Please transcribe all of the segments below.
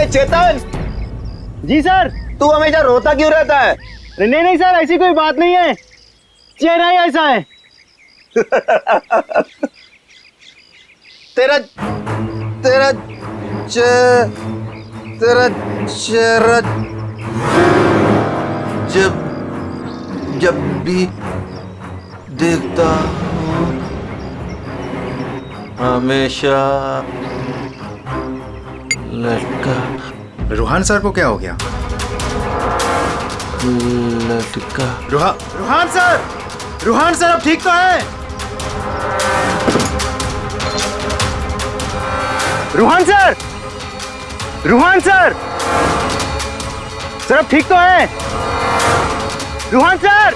चेतन। जी sir. तू हमेशा रोता क्यों रहता है? नहीं नहीं सर, ऐसी कोई बात नहीं है, चेहरा ही ऐसा है। तेरा तेरा तेरा चेहरा जब जब भी देखता हूँ हमेशा लटका। रूहान सर को क्या हो गया? लटका। रूहान सर, रूहान सर अब ठीक तो है? Ruhan sir, Ruhan sir, sir अब ठीक तो है? रूहान सर,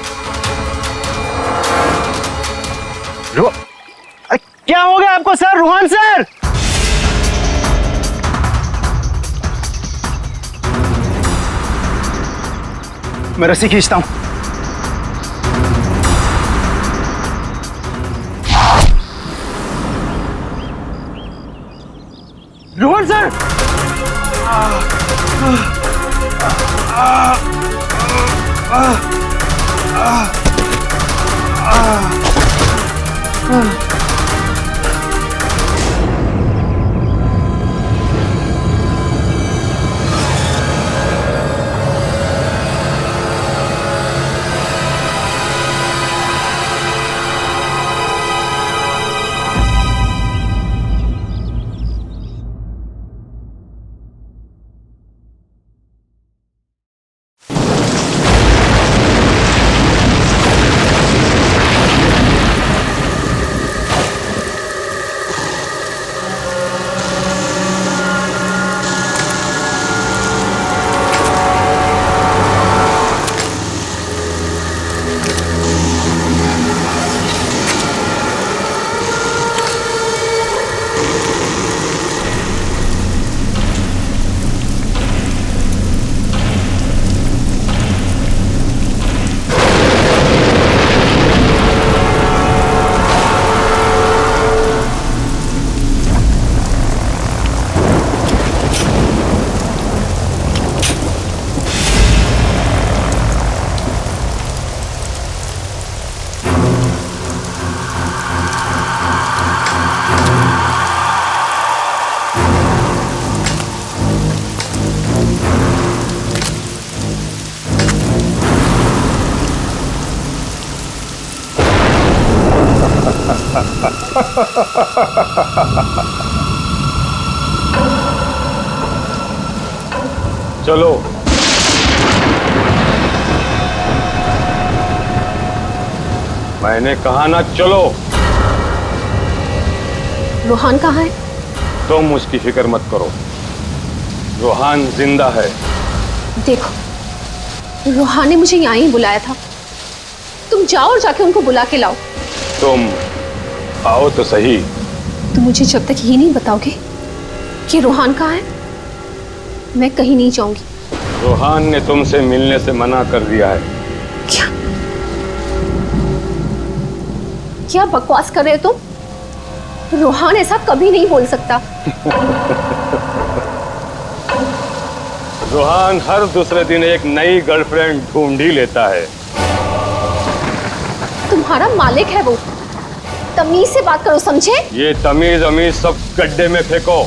क्या हो गया आपको सर? रूहान सर, मैं रस्सी खींचता हूं। रोहन सर, चलो मैंने कहा ना, चलो। रूहान कहाँ है? तुम उसकी फिक्र मत करो, रूहान जिंदा है। देखो, रूहान ने मुझे यहाँ ही बुलाया था, तुम जाओ और जाके उनको बुला के लाओ। तुम आओ तो सही। तुम मुझे जब तक ये नहीं बताओगे कि रूहान कहाँ है, मैं कहीं नहीं जाऊंगी। रूहान ने तुमसे मिलने से मना कर दिया है। क्या क्या बकवास कर रहे हो तुम? रूहान ऐसा कभी नहीं बोल सकता। रूहान हर दूसरे दिन एक नई गर्लफ्रेंड ढूंढ ही लेता है। तुम्हारा मालिक है वो, तमीज से बात करो, समझे? ये तमीज अमीज सब गड्ढे में फेंको।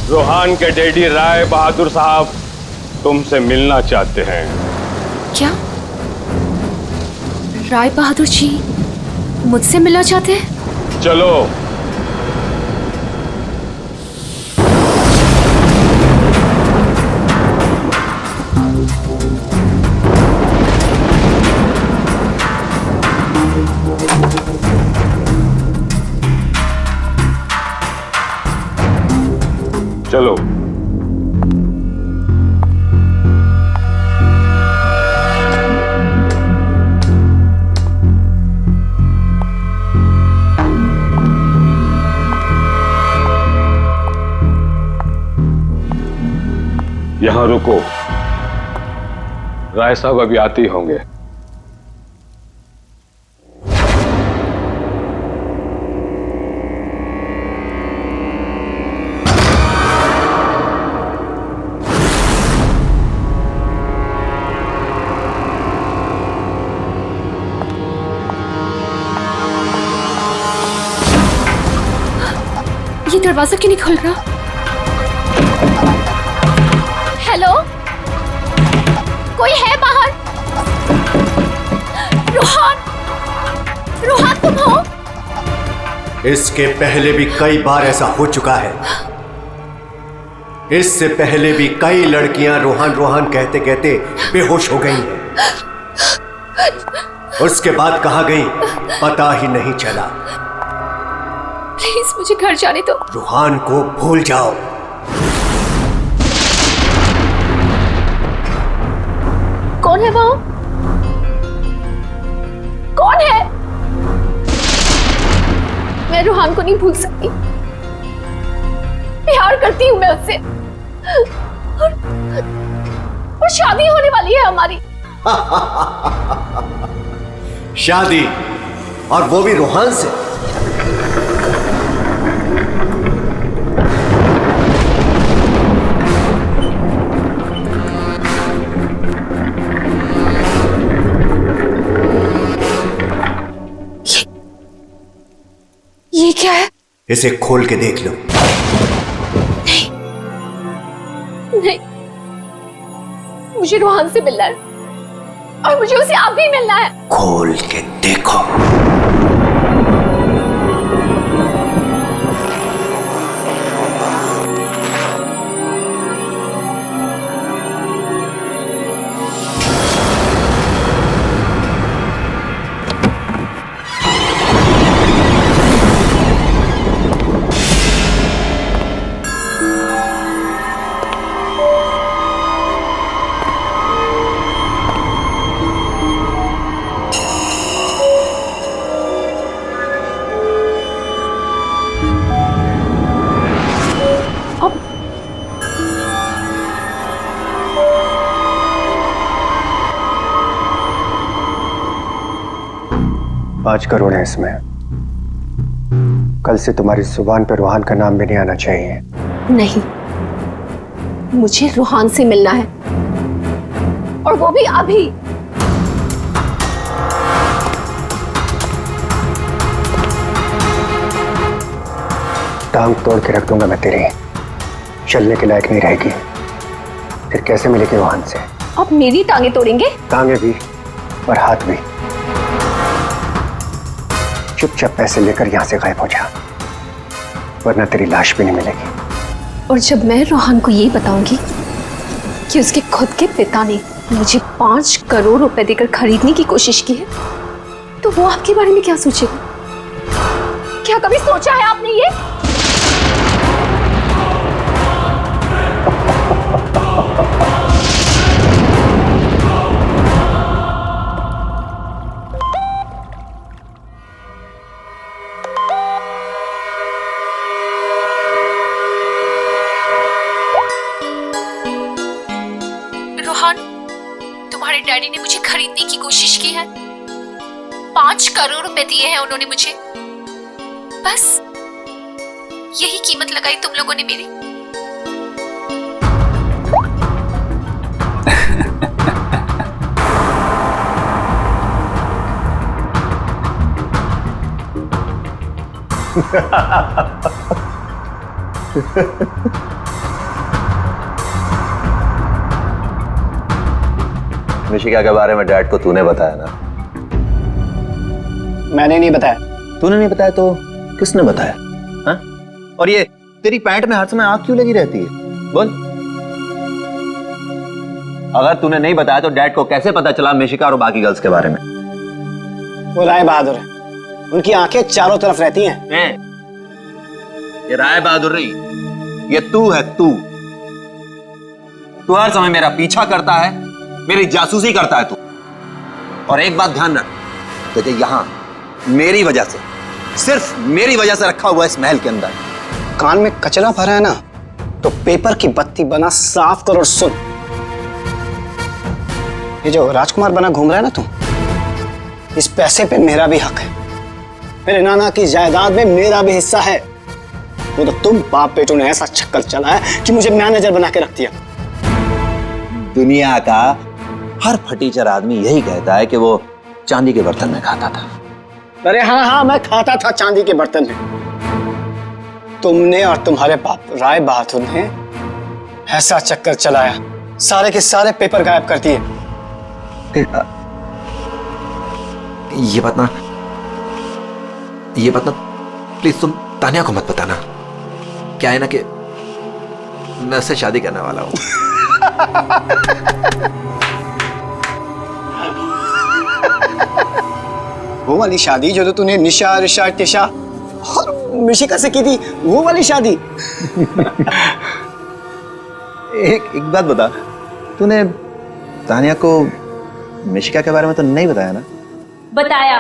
रूहान के डैडी राय बहादुर साहब तुमसे मिलना चाहते हैं। क्या राय बहादुर जी मुझसे मिलना चाहते हैं? चलो। चलो। यहां रुको, राय साहब अभी आते ही होंगे। दरवाजा क्यों नहीं खुल रहा? हेलो, कोई है बाहर? रोहान, रोहान तुम हो? इसके पहले भी कई बार ऐसा हो चुका है। इससे पहले भी कई लड़कियां रोहान रोहान कहते कहते बेहोश हो गई हैं। उसके बाद कहाँ गई पता ही नहीं चला। प्लीज मुझे घर जाने दो। रोहान को भूल जाओ। कौन है वो? कौन है? मैं रोहान को नहीं भूल सकती। प्यार करती हूं मैं उससे, और शादी होने वाली है हमारी। शादी, और वो भी रोहान से। ये क्या है? इसे खोल के देख लो। नहीं, मुझे रोहान से मिलना है, और मुझे उसे अब भी मिलना है। खोल के देखो। $5 करोड़ है इसमें। कल से तुम्हारी जुबान पे रोहान का नाम भी नहीं आना चाहिए। नहीं, मुझे रोहान से मिलना है, और वो भी अभी। टांग तोड़ के रख दूंगा मैं तेरी, चलने के लायक नहीं रहेगी। फिर कैसे मिलेगी रोहान से? अब मेरी टांगे तोड़ेंगे? टांगे भी और हाथ भी। चुपचाप पैसे लेकर यहां से गायब हो जा, वरना तेरी लाश भी नहीं मिलेगी। और जब मैं रोहान को ये बताऊंगी कि उसके खुद के पिता ने मुझे 5 करोड़ रुपए देकर खरीदने की कोशिश की है, तो वो आपके बारे में क्या सोचेगा? क्या कभी सोचा है आपने ये? रोहान, तुम्हारे डैडी ने मुझे खरीदने की कोशिश की है। 5 करोड़ रुपए दिए हैं उन्होंने मुझे। बस यही कीमत लगाई तुम लोगों ने मेरी। मिशिका के बारे में डैड को तूने बताया ना? मैंने नहीं बताया। तूने नहीं बताया तो किसने बताया? हाँ? और ये तेरी पैंट में हर समय आग क्यों लगी रहती है? बोल। अगर तूने नहीं बताया तो डैड को कैसे पता चला मिशिका और बाकी गर्ल्स के बारे में? वो राय बहादुर है, उनकी आंखें चारों तरफ रहती हैं। ये राय बहादुर नहीं, ये तू है। तू हर समय मेरा पीछा करता है, मेरी जासूसी करता है तू। और एक बात ध्यान रख, तुझे यहां मेरी वजह से, सिर्फ मेरी वजह से रखा हुआ इस महल के अंदर। कान में कचरा भरा है ना, तो पेपर की बत्ती बना साफ कर और सुन। ये जो राजकुमार बना घूम रहा है ना तू, इस पैसे पे मेरा भी हक है। मेरे नाना की जायदाद में मेरा भी हिस्सा है। वो तो तुम बाप बेटों ने ऐसा चक्कर चला है कि मुझे मैनेजर बना के रख दिया। दुनिया का हर फटीचर आदमी यही कहता है कि वो चांदी के बर्तन में खाता था। अरे हाँ हाँ, मैं खाता था चांदी के बर्तन में। तुमने और तुम्हारे बाप राय बहादुर ने ऐसा चक्कर चलाया, सारे के सारे पेपर गायब कर दिए। ये बात ना प्लीज तुम तानिया को मत बताना। क्या है ना कि मैं उससे शादी करने वाला हूं। वो वाली शादी जो तो तूने निशा, ऋषा, टिशा और मिशिका से की थी, वो वाली शादी। एक बात बता, तूने तानिया को मिशिका के बारे में तो नहीं बताया ना? बताया।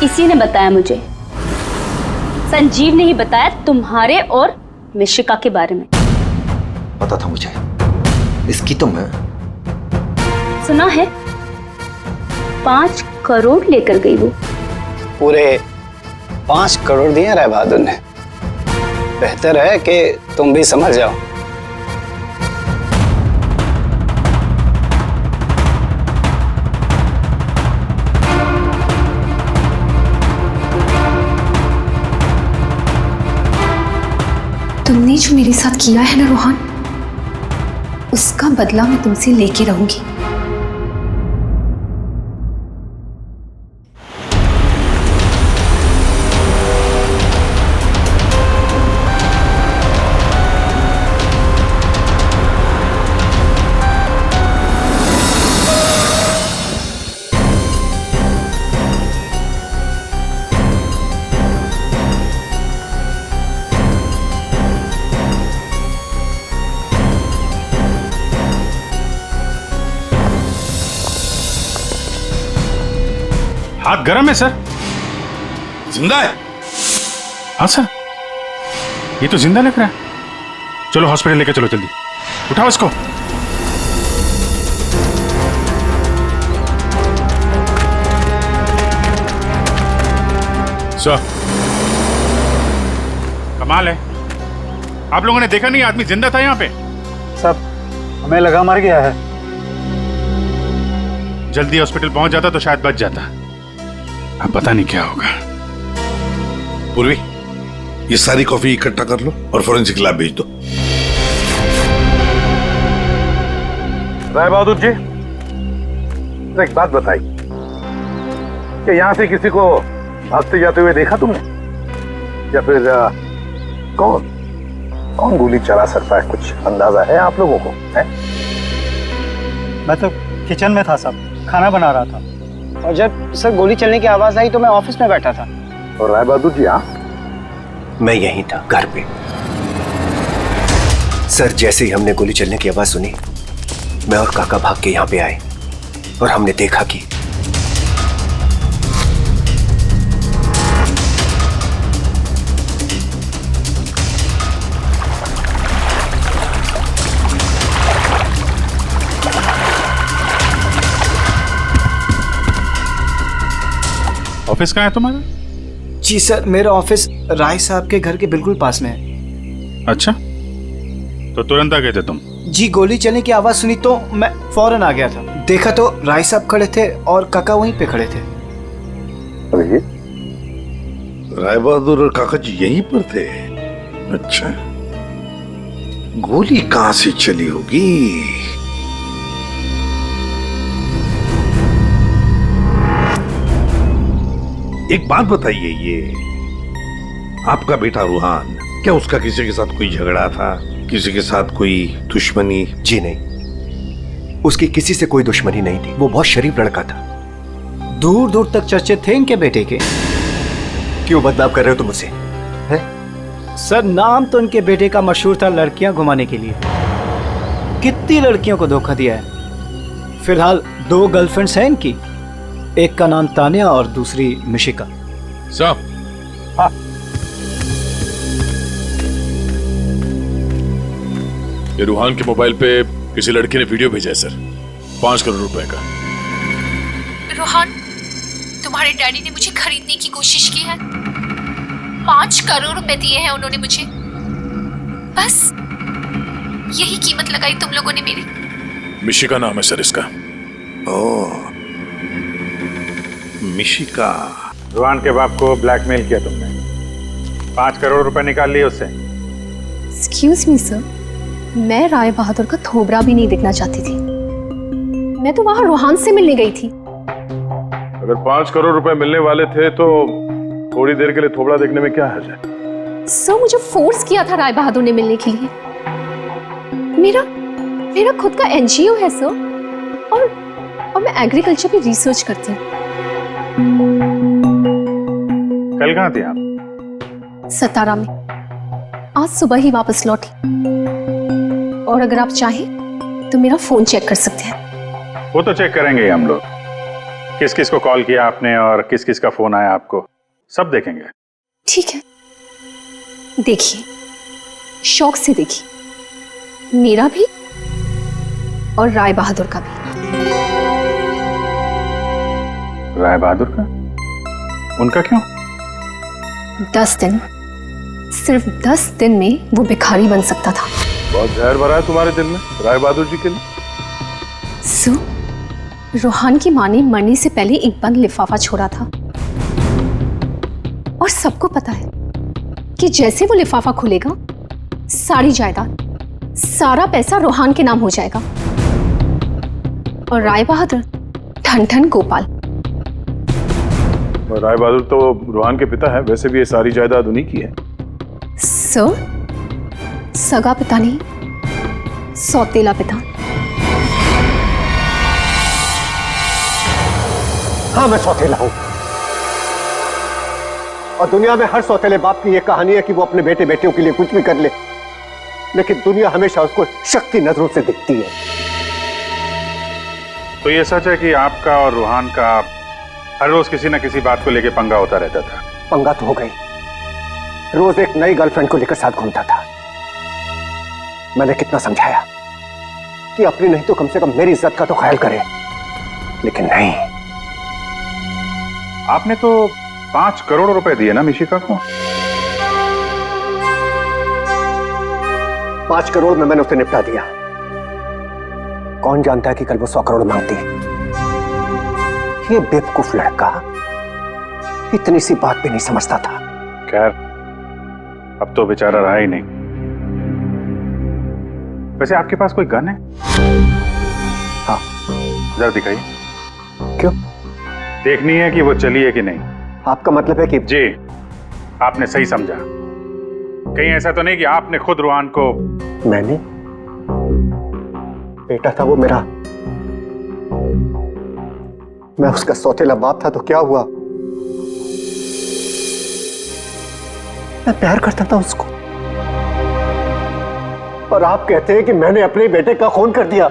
इसी ने बताया मुझे। संजीव ने ही बताया तुम्हारे और मिशिका के बारे में। पता था मुझे, इसकी तो मैं सुना है 5 करोड़ लेकर गई वो। पूरे 5 करोड़ दिए राय बहादुर ने। बेहतर है कि तुम भी समझ जाओ। तुमने जो मेरे साथ किया है ना रोहन, उसका बदला मैं तुमसे लेके रहूंगी। हाथ गर्म है सर। जिंदा है? हाँ सर, ये तो जिंदा लग रहा है। चलो हॉस्पिटल लेके चलो, जल्दी उठाओ इसको। सर कमाल है, आप लोगों ने देखा नहीं आदमी जिंदा था यहाँ पे? सब हमें लगा मर गया है। जल्दी हॉस्पिटल पहुंच जाता तो शायद बच जाता। अब पता नहीं क्या होगा। पूर्वी, ये सारी कॉफी इकट्ठा कर लो और फोरेंसिक लैब भेज दो। राय बहादुर जी, एक बात बताई कि यहां से किसी को भागते जाते हुए देखा तुमने, या फिर कौन गोली चला सकता है? कुछ अंदाजा है आप लोगों को? है? मैं तो किचन में था साहब, खाना बना रहा था। और जब सर गोली चलने की आवाज आई तो मैं ऑफिस में बैठा था। और राय बहादुर जी आप? मैं यहीं था, घर पे। सर जैसे ही हमने गोली चलने की आवाज सुनी, मैं और काका भाग के यहाँ पे आए और हमने देखा कि ऑफिस कहाँ है तुम्हारा? जी सर, मेरा ऑफिस राय साहब के घर के बिल्कुल पास में है। अच्छा, तो तुरंत आ गए थे तुम? जी, गोली चलने की आवाज सुनी तो मैं फौरन आ गया था। देखा तो राय साहब खड़े थे और काका वहीं पे खड़े थे। अरे राय बहादुर और काका जी यहीं पर थे? अच्छा, गोली कहां से चली होगी? एक बात बताइए, ये आपका बेटा रूहान, क्या उसका किसी के साथ कोई झगड़ा था? किसी के साथ कोई दुश्मनी? जी नहीं, उसकी किसी से कोई दुश्मनी नहीं थी। वो बहुत शरीफ लड़का था। दूर दूर तक चर्चे थे इनके बेटे के। क्यों बदनाम कर रहे हो तुम उसे? सर नाम तो इनके बेटे का मशहूर था लड़कियां घुमाने के लिए। कितनी लड़कियों को धोखा दिया है। फिलहाल 2 गर्लफ्रेंड्स हैं इनकी, एक का नाम तानिया और दूसरी मिशिका। साहब, हाँ। ये रूहान के मोबाइल पे किसी लड़की ने वीडियो भेजा है सर, 5 करोड़ रुपए का। रोहन, तुम्हारे डैडी ने मुझे खरीदने की कोशिश की है। 5 करोड़ रुपए दिए हैं उन्होंने मुझे। बस यही कीमत लगाई तुम लोगों ने मेरी। मिशिका नाम है सर इसका। ओह, मिशिका। रुहान के बाप को ब्लैकमेल किया तुमने, 5 करोड़ रुपए निकाल लिए उससे। एक्सक्यूज मी सर, मैं राय बहादुर का थोबरा भी नहीं देखना चाहती थी। मैं तो वहां रोहान से मिलने गई थी। अगर 5 करोड़ रुपए मिलने वाले थे तो थोड़ी देर के लिए थोबड़ा देखने में क्या हर्ज है? सर, मुझे फोर्स किया था राय बहादुर ने मिलने के लिए। मेरा खुद का एनजीओ है सर, और मैं एग्रीकल्चर पे रिसर्च करती हूँ। कल कहाँ थे आप? सतारा में। आज सुबह ही वापस लौटी। और अगर आप चाहें तो मेरा फोन चेक कर सकते हैं। वो तो चेक करेंगे ही हम लोग, किस किस को कॉल किया आपने और किस किस का फोन आया आपको, सब देखेंगे। ठीक है, देखिए, शौक से देखिए, मेरा भी और राय बहादुर का भी। राय बहादुर का? उनका क्यों? 10 दिन, सिर्फ 10 दिन में वो भिखारी बन सकता था। बहुत जहर भरा है तुम्हारे दिल में राय बहादुर जी के लिए। सो, रोहान की माँ ने मरने से पहले एक बंद लिफाफा छोड़ा था, और सबको पता है कि जैसे वो लिफाफा खुलेगा, सारी जायदाद, सारा पैसा रोहान के नाम हो जाएगा। और राय बहादुर ठन ठन गोपाल। राय बहादुर तो रोहान के पिता है, वैसे भी ये सारी जायदाद उन्हीं की है। सर, सगा पिता नहीं, सौतेला पिता। हाँ, मैं सौतेला हूं, और दुनिया में हर सौतेले बाप की यह कहानी है कि वो अपने बेटे बेटियों के लिए कुछ भी कर ले, लेकिन दुनिया हमेशा उसको शक्ति नजरों से दिखती है। तो ये सच है कि आपका और रोहान का हर रोज किसी न किसी बात को लेकर पंगा होता रहता था? पंगा तो हो गई, रोज एक नई गर्लफ्रेंड को लेकर साथ घूमता था। मैंने कितना समझाया कि अपनी नहीं तो कम से कम मेरी इज्जत का तो ख्याल करे, लेकिन नहीं। आपने तो 5 करोड़ रुपए दिए ना मिशिका को? 5 करोड़ में मैंने उसे निपटा दिया। कौन जानता है कि कल वो 100 करोड़ मांगती। ये बेवकूफ लड़का इतनी सी बात भी नहीं समझता था। खैर, अब तो बेचारा रहा ही नहीं। वैसे आपके पास कोई गन है? हाँ। जरा दिखाइए। क्यों? देखनी है कि वो चली है कि नहीं। आपका मतलब है कि? जी, आपने सही समझा। कहीं ऐसा तो नहीं कि आपने खुद रोहान को? मैंने? बेटा था वो मेरा, मैं उसका सौतेला बाप था, तो क्या हुआ? मैं प्यार करता था उसको, और आप कहते हैं कि मैंने अपने बेटे का खून कर दिया।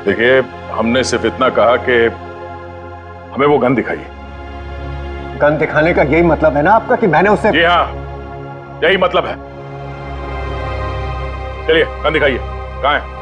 देखिए, हमने सिर्फ इतना कहा कि हमें वो गन दिखाइए। गन दिखाने का यही मतलब है ना आपका कि मैंने उसे? जी हाँ, यही मतलब है। चलिए, गन दिखाइए। कहाँ है?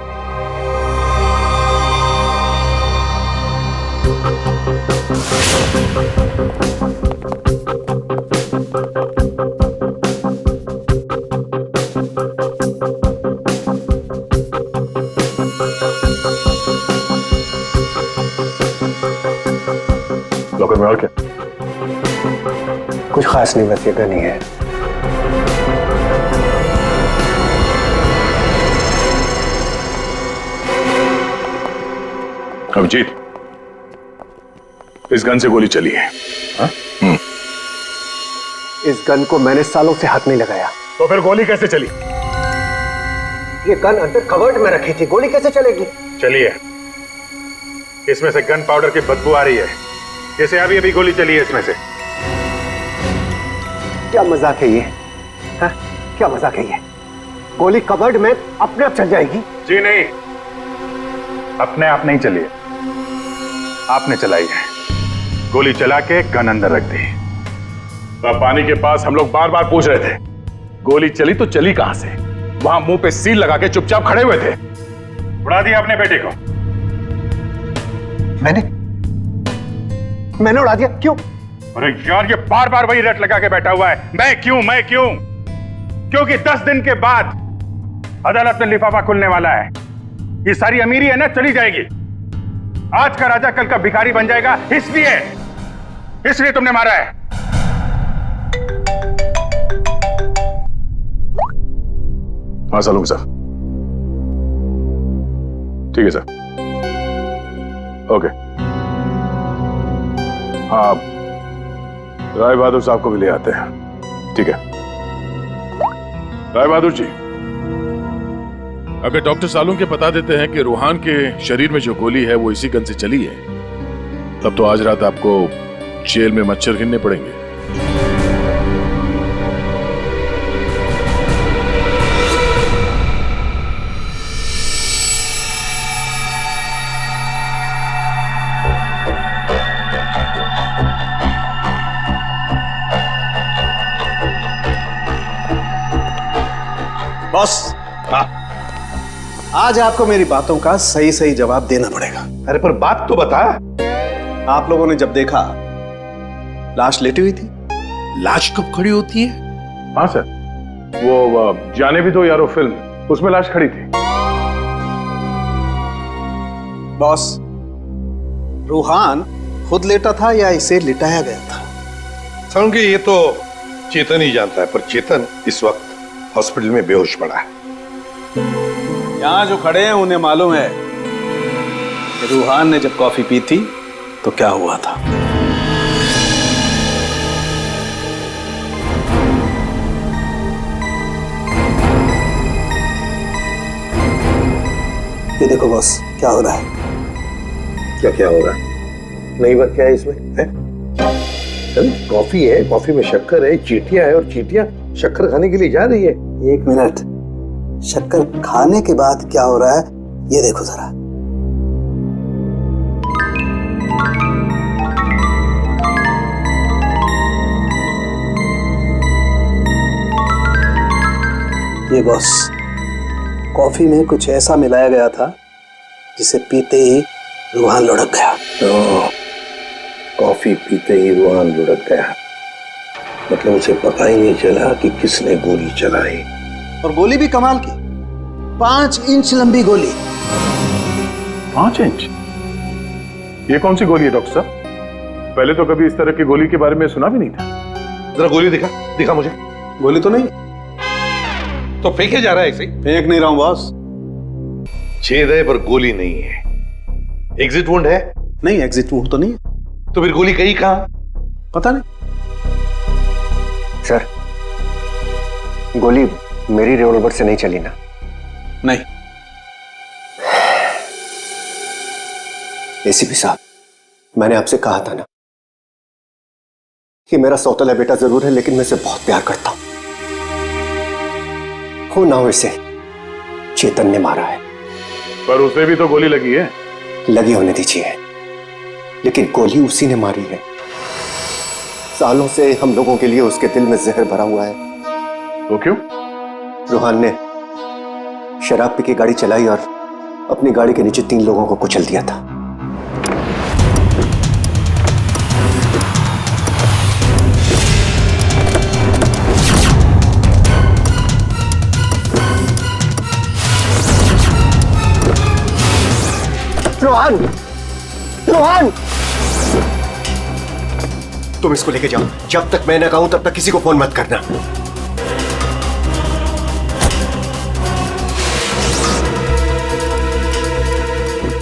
लॉकर में और क्या? कुछ खास नहीं, बस ये गन ही है। अभिजीत, इस गन से गोली चली है। हाँ? इस गन को मैंने सालों से हाथ नहीं लगाया। तो फिर गोली कैसे चली? ये गन अंदर कवर्ड में रखी थी, गोली कैसे चलेगी? चलिए, इसमें से गन पाउडर की बदबू आ रही है, जैसे अभी अभी गोली चली है इसमें से। क्या मजाक है ये? हाँ? क्या मजाक है ये? गोली कवर्ड में अपने आप चल जाएगी? जी नहीं, अपने आप नहीं चली है, आपने चलाई है। गोली चला के गन अंदर रख दी। पानी के पास हम लोग बार बार पूछ रहे थे, गोली चली तो चली कहां से? वहां मुंह पे सील लगा के चुपचाप खड़े हुए थे। उड़ा दिया अपने बेटे को। मैंने उड़ा दिया? क्यों? अरे यार, ये बार बार वही रट लगा के बैठा हुआ है, मैं क्यों मैं क्यों? क्योंकि 10 दिन के बाद अदालत में लिफाफा खुलने वाला है। ये सारी अमीरी है ना, चली जाएगी। आज का राजा कल का भिखारी बन जाएगा, इसलिए तुमने मारा है। हाँ सलूंगा सर, ठीक है सर, ओके। हाँ, राय बहादुर साहब को भी ले आते हैं, ठीक है। राय बहादुर जी, अगर डॉक्टर सालून के बता देते हैं कि रूहान के शरीर में जो गोली है वो इसी गन से चली है, तब तो आज रात आपको जेल में मच्छर गिनने पड़ेंगे। बॉस, आज आपको मेरी बातों का सही सही जवाब देना पड़ेगा। अरे पर बात तो बता। आप लोगों ने जब देखा लाश लेटी हुई थी। लाश कब खड़ी होती है? हाँ सर, वो जाने भी दो यारो फिल्म, उसमें लाश खड़ी थी। बॉस, रूहान खुद लेटा था या इसे लिटाया गया था? समझ ये तो चेतन ही जानता है, पर चेतन इस वक्त हॉस्पिटल में बेहोश पड़ा है। यहां जो खड़े हैं उन्हें मालूम है कि रूहान ने जब कॉफी पी थी तो क्या हुआ था। ये देखो बॉस, क्या हो रहा है। क्या हो रहा है? नई बात क्या है इसमें? कॉफी है, कॉफी में शक्कर है, चींटियां है, और चींटियां शक्कर खाने के लिए जा रही है। एक मिनट, शक्कर खाने के बाद क्या हो रहा है ये देखो जरा। ये बॉस, कॉफी में कुछ ऐसा मिलाया गया था जिसे पीते ही रूहान लुढ़क गया। कॉफी पीते ही रूहान लुढ़क गया, मतलब उसे पता ही नहीं चला कि किसने गोली चलाई। और गोली भी कमाल की, 5 इंच लंबी गोली। 5 इंच? ये कौन सी गोली है डॉक्टर साहब? पहले तो कभी इस तरह की गोली के बारे में सुना भी नहीं था। जरा गोली दिखा मुझे। गोली तो नहीं? तो फेंके जा रहा है ऐसे? फेंक नहीं रहा हूं बॉस। छेद है पर गोली नहीं है। एग्जिट वुंड है? नहीं, एग्जिट वुंड तो नहीं है। तो फिर गोली कहीं कहां? पता नहीं। सर, गोली मेरी रिवॉल्वर से नहीं चली ना? नहीं। एसीपी साहब, मैंने आपसे कहा था ना कि मेरा सौतेला बेटा जरूर है, लेकिन मैं इसे बहुत प्यार करता हूं। हो ना हो, इसे चेतन ने मारा है। पर उसे भी तो गोली लगी है। लगी होने दीजिए, लेकिन गोली उसी ने मारी है। सालों से हम लोगों के लिए उसके दिल में जहर भरा हुआ है। वो क्यों? रूहान ने शराब पी के गाड़ी चलाई और अपनी गाड़ी के नीचे 3 लोगों को कुचल दिया था। रोहन, रोहन, तुम इसको लेके जाओ। जब तक मैं ना कहूं तब तक किसी को फोन मत करना।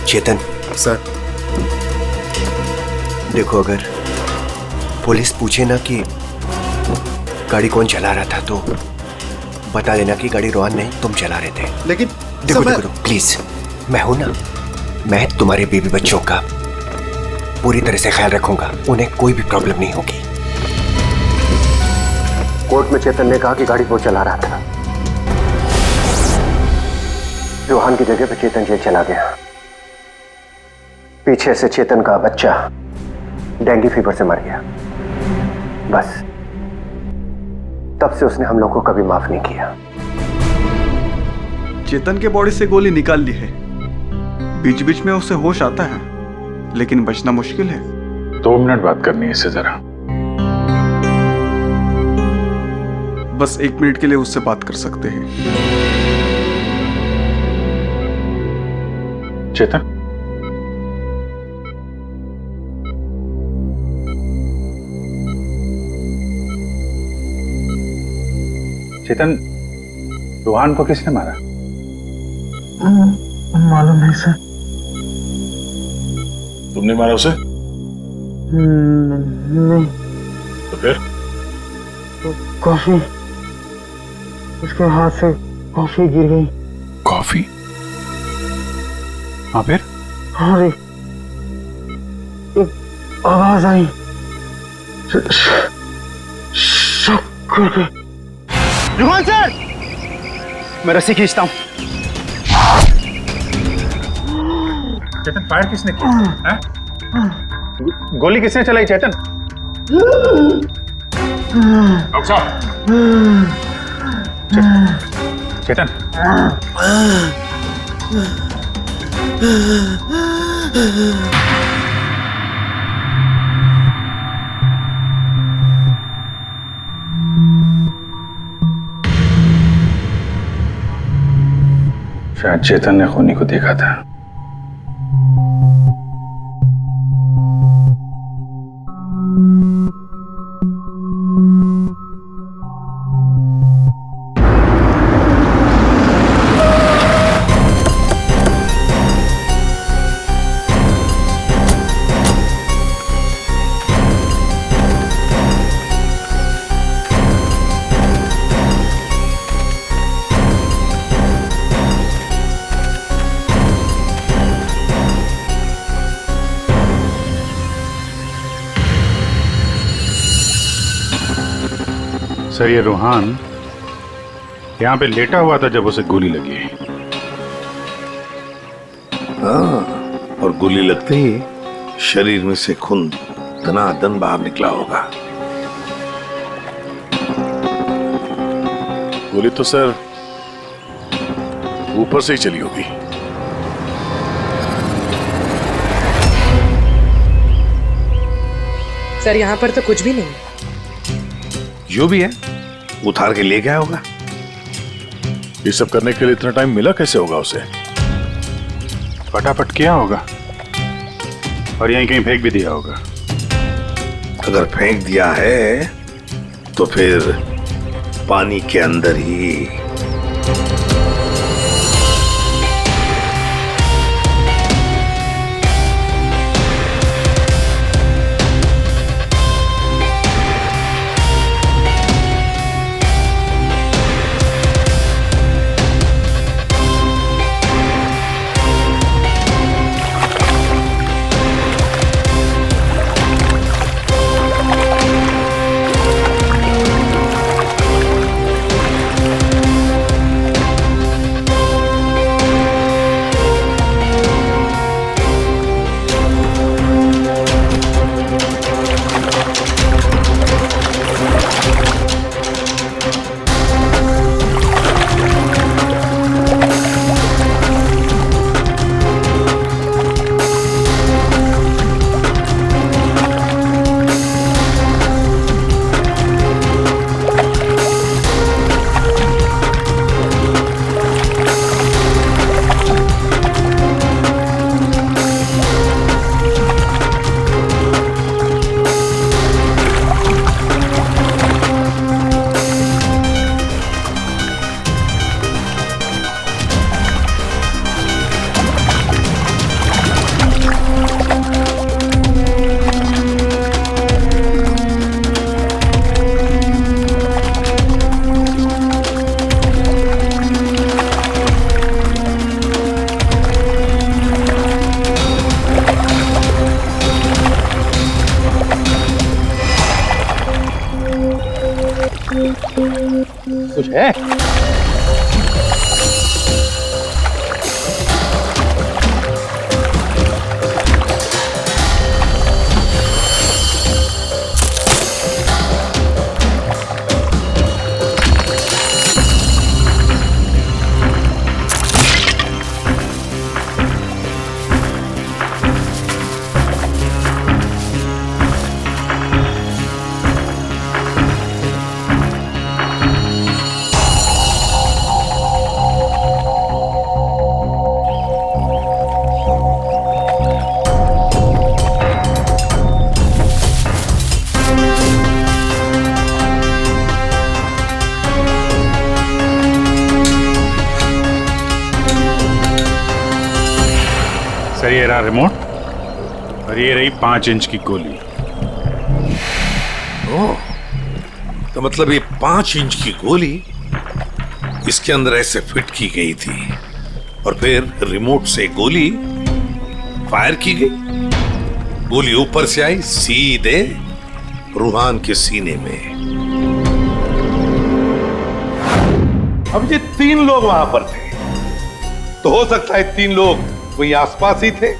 चेतन सर, देखो, अगर पुलिस पूछे ना कि गाड़ी कौन चला रहा था तो बता देना कि गाड़ी रोहन नहीं, तुम चला रहे थे। लेकिन देखो, प्लीज, मैं हूं ना, मैं तुम्हारे बेबी बच्चों का पूरी तरह से ख्याल रखूंगा। उन्हें कोई भी प्रॉब्लम नहीं होगी। कोर्ट में चेतन ने कहा कि गाड़ी वो चला रहा था। रूहान की जगह पे चेतन जेल चला गया। पीछे से चेतन का बच्चा डेंगू फीवर से मर गया। बस तब से उसने हम लोग को कभी माफ नहीं किया। चेतन के बॉडी से गोली निकाल ली है, बीच बीच में उसे होश आता है, लेकिन बचना मुश्किल है। 2 मिनट बात करनी है इससे जरा। बस 1 मिनट के लिए उससे बात कर सकते हैं। चेतन, चेतन, रूहान को किसने मारा? मालूम नहीं सर। तुमने मारा उसे? नहीं। तो फिर? कॉफी, उसके हाथ से कॉफी गिर गई। कॉफी? हाँ फिर? अरे एक आवाज आई, शक करके। रुहान सर, मैं रस्सी खींचता हूँ। चेतन, फायर किसने किया? हैं? गोली किसने चलाई चेतन? डॉक्टर साहब, चेतन, शायद चेतन ने खूनी को देखा था। सर, ये रूहान यहां पे लेटा हुआ था जब उसे गोली लगी। हाँ, और गोली लगते ही शरीर में से खून दनादन बाहर निकला होगा। गोली तो सर ऊपर से ही चली होगी। सर, यहाँ पर तो कुछ भी नहीं। जो भी है उतार के ले गया होगा। ये सब करने के लिए इतना टाइम मिला कैसे होगा उसे? फटाफट किया होगा और यहीं कहीं फेंक भी दिया होगा। अगर फेंक दिया है तो फिर पानी के अंदर ही। कुछ है? ये रहा रिमोट और ये रही 5 इंच की गोली। ओह, तो मतलब ये 5 इंच की गोली इसके अंदर ऐसे फिट की गई थी और फिर रिमोट से गोली फायर की गई। गोली ऊपर से आई सीधे रूहान के सीने में। अब ये 3 लोग वहां पर थे, तो हो सकता है 3 लोग वही आसपास ही थे।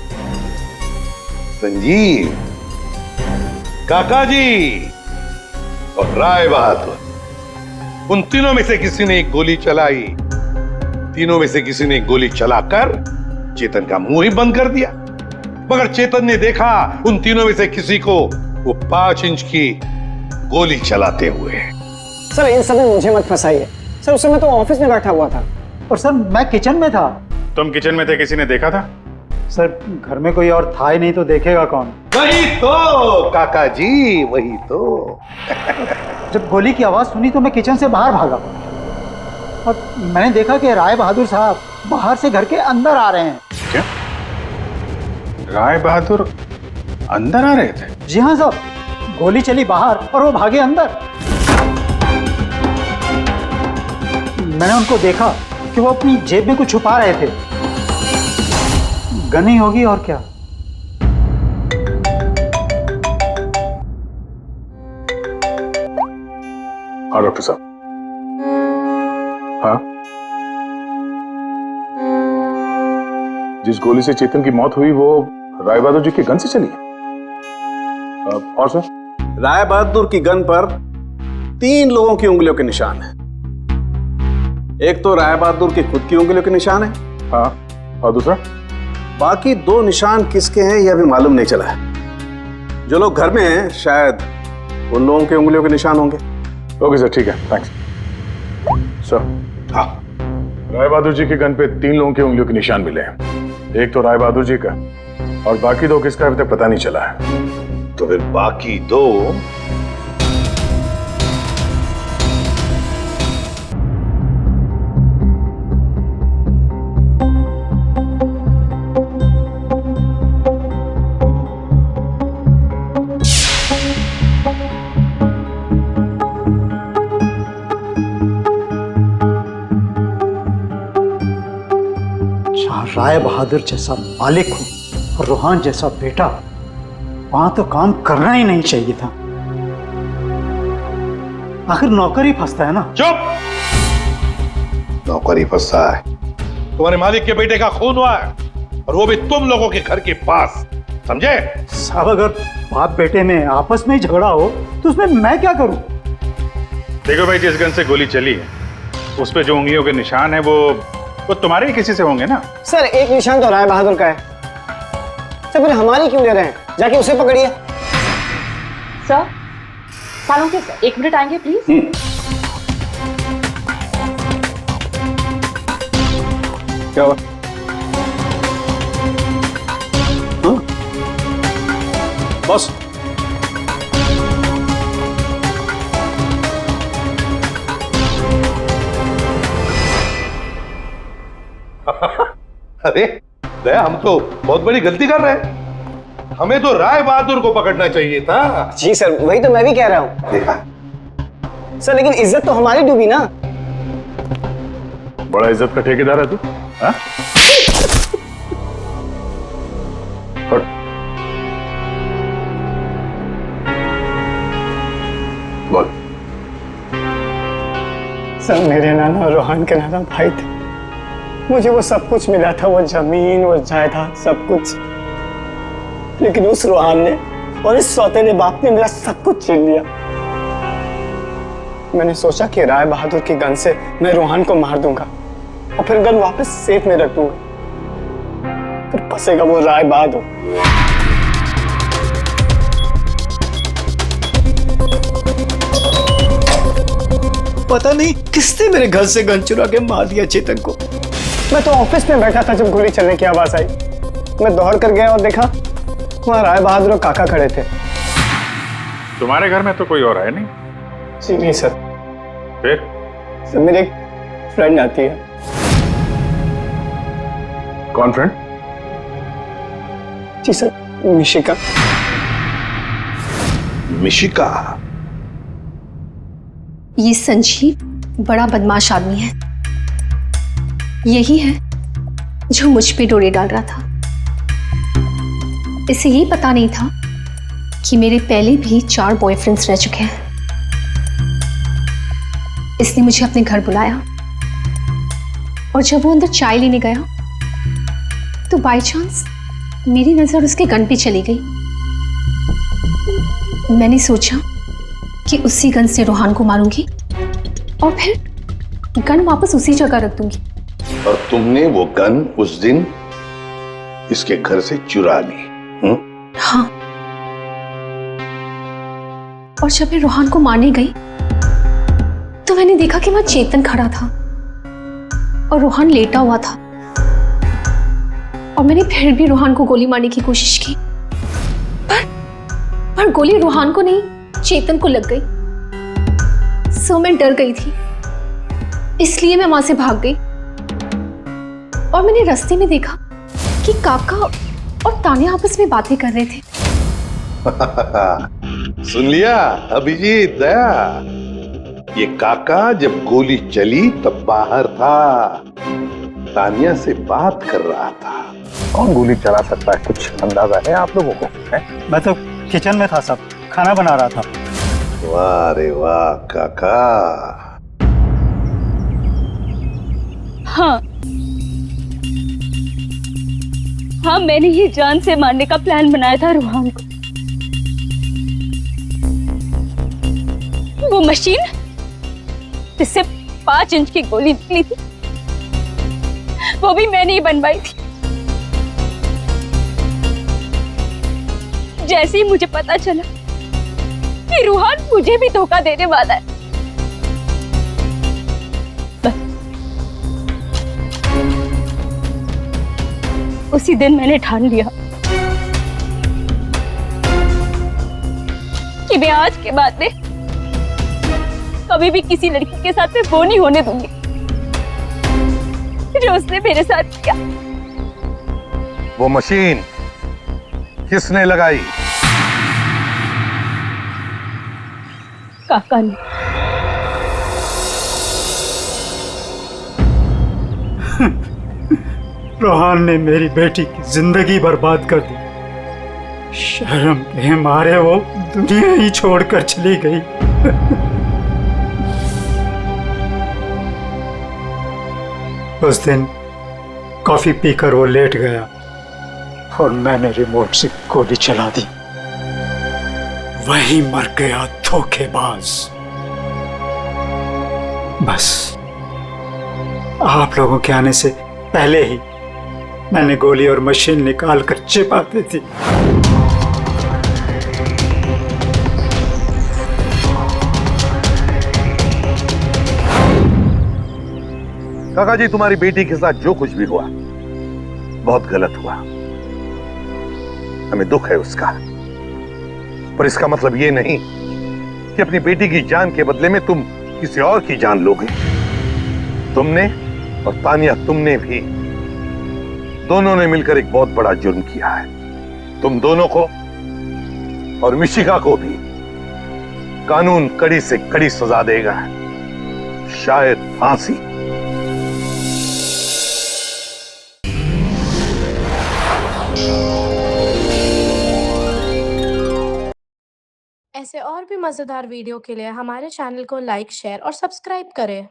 संजीव, काका जी और राय बहादुर, उन तीनों में से किसी ने एक गोली चलाई। तीनों में से किसी ने एक गोली चलाकर चेतन का मुंह ही बंद कर दिया, मगर चेतन ने देखा उन तीनों में से किसी को वो 5 इंच की गोली चलाते हुए। सर इन सब में मुझे मत फंसाइए सर, उस समय तो ऑफिस में बैठा हुआ था। और सर मैं किचन में था। तुम किचन में थे, किसी ने देखा था? सर घर में कोई और था ही नहीं, तो देखेगा कौन? वही तो काका जी, वही तो। जब गोली की आवाज सुनी तो मैं किचन से बाहर भागा और मैंने देखा कि राय बहादुर साहब बाहर से घर के अंदर आ रहे हैं। क्या? राय बहादुर अंदर आ रहे थे? जी हाँ साहब, गोली चली बाहर और वो भागे अंदर। मैंने उनको देखा कि वो अपनी जेब में कुछ छुपा रहे थे। गन ही होगी और क्या। हाँ डॉक्टर साहब। हाँ, जिस गोली से चेतन की मौत हुई वो राय बहादुर जी की गन से चली है। और सर? राय बहादुर की गन पर 3 लोगों की उंगलियों के निशान है। एक तो राय बहादुर की खुद की उंगलियों के निशान है। हाँ, और दूसरा? बाकी 2 निशान किसके हैं यह अभी मालूम नहीं चला है। जो लोग घर में हैं शायद उन लोगों की उंगलियों के निशान होंगे। ओके सर, ठीक है, थैंक्स सर। हाँ, राय बहादुर जी की गन पे 3 लोगों की उंगलियों के निशान मिले हैं। एक तो राय बहादुर जी का और बाकी 2 किसका अभी तक पता नहीं चला है। तो फिर बाकी 2 राय बहादुर जैसा मालिक हो और रूहान जैसा बेटा, वहां तो काम करना ही नहीं चाहिए था। आखिर नौकर ही फंसता है ना। चुप! नौकर ही फंसा है। तुम्हारे मालिक के बेटे का खून हुआ है और वो भी तुम लोगों के घर के पास, समझे? साहब अगर बाप बेटे में आपस में ही झगड़ा हो तो उसमें मैं क्या करूं? देखो भाई, जिस गन से गोली चली है उस पे जो उंगलियों के निशान है वो तुम्हारे ही किसी से होंगे ना? सर एक निशान तो राय बहादुर का है। सर फिर हमारी क्यों ले रहे हैं? जाके उसे पकड़िए। सर सालों के सर 1 मिनट आएंगे प्लीज। क्या हुआ? बॉस, अरे दया, हम तो बहुत बड़ी गलती कर रहे हैं। हमें तो राय बहादुर को पकड़ना चाहिए था। जी सर, वही तो मैं भी कह रहा हूँ। देखा सर लेकिन इज्जत तो हमारी डूबी ना। बड़ा इज्जत का ठेकेदार है तू। हाँ? बोल। सर मेरे नाना रूहान के नाना भाई थे। मुझे वो सब कुछ मिला था, वो जमीन, वो जायदाद, सब कुछ। लेकिन उस रूहान ने और इस सौतेले बाप ने मेरा सब कुछ छीन लिया। मैंने सोचा कि राय बहादुर की गन से मैं रूहान को मार दूंगा और फिर गन वापस सेफ में रख दूंगा। फिर फंसेगा वो राय बहादुर। पता नहीं किसने मेरे घर से गन चुरा के मार दिया चेतन को। मैं तो ऑफिस में बैठा था जब गोली चलने की आवाज आई। मैं दौड़ कर गया और देखा वहां राय बहादुर और काका खड़े थे। तुम्हारे घर में तो कोई और है नहीं? जी नहीं सर। फिर? सर मेरी एक फ्रेंड आती है। कौन फ्रेंड? जी सर, मिशिका। मिशिका? ये संजीव बड़ा बदमाश आदमी है। यही है जो मुझ पे डोरे डाल रहा था। इसे ये पता नहीं था कि मेरे पहले भी 4 बॉयफ्रेंड्स रह चुके हैं। इसने मुझे अपने घर बुलाया और जब वो अंदर चाय लेने गया तो बाय चांस मेरी नजर उसके गन पे चली गई। मैंने सोचा कि उसी गन से रोहान को मारूंगी और फिर गन वापस उसी जगह रख दूंगी। और तुमने वो गन उस दिन इसके घर से चुरा ली? हाँ। और जब मैं रोहान को मारने गई तो मैंने देखा कि वहां चेतन खड़ा था और रोहान लेटा हुआ था। और मैंने फिर भी रोहान को गोली मारने की कोशिश की, पर गोली रोहान को नहीं, चेतन को लग गई। सो मैं डर गई थी, इसलिए मैं वहां से भाग गई। और मैंने रास्ते में देखा कि काका और तान्या आपस में बातें कर रहे थे। सुन लिया अभिजीत, दया? ये काका जब गोली चली तब बाहर था, तान्या से बात कर रहा था। कौन गोली चला सकता है, कुछ अंदाजा है आप लोगों को? मैं तो किचन में था साहब, खाना बना रहा था। वाह रे वाह काका। हाँ हाँ, मैंने ही जान से मारने का प्लान बनाया था रोहान को। वो मशीन जिससे 5 इंच की गोली निकली थी, वो भी मैंने ही बनवाई थी। जैसे ही मुझे पता चला कि रोहान मुझे भी धोखा देने वाला है, उसी दिन मैंने ठान लिया कि मैं आज के बाद में कभी भी किसी लड़की के साथ में वो नहीं होने दूंगी जो उसने मेरे साथ किया। वो मशीन किसने लगाई? काका ने। रोहान ने मेरी बेटी की जिंदगी बर्बाद कर दी। शर्म के मारे वो दुनिया ही छोड़कर चली गई। उस दिन कॉफी पीकर वो लेट गया और मैंने रिमोट से गोली चला दी। वही मर गया धोखेबाज। बस आप लोगों के आने से पहले ही मैंने गोली और मशीन निकाल कर छिपा दी थी। काका जी, तुम्हारी बेटी के साथ जो कुछ भी हुआ बहुत गलत हुआ। हमें दुख है उसका, पर इसका मतलब ये नहीं कि अपनी बेटी की जान के बदले में तुम किसी और की जान लोगे। तुमने और तानिया, तुमने भी, दोनों ने मिलकर एक बहुत बड़ा जुर्म किया है। तुम दोनों को और मिशिका को भी कानून कड़ी से कड़ी सजा देगा, शायद फांसी। ऐसे और भी मजेदार वीडियो के लिए हमारे चैनल को लाइक, शेयर और सब्सक्राइब करें।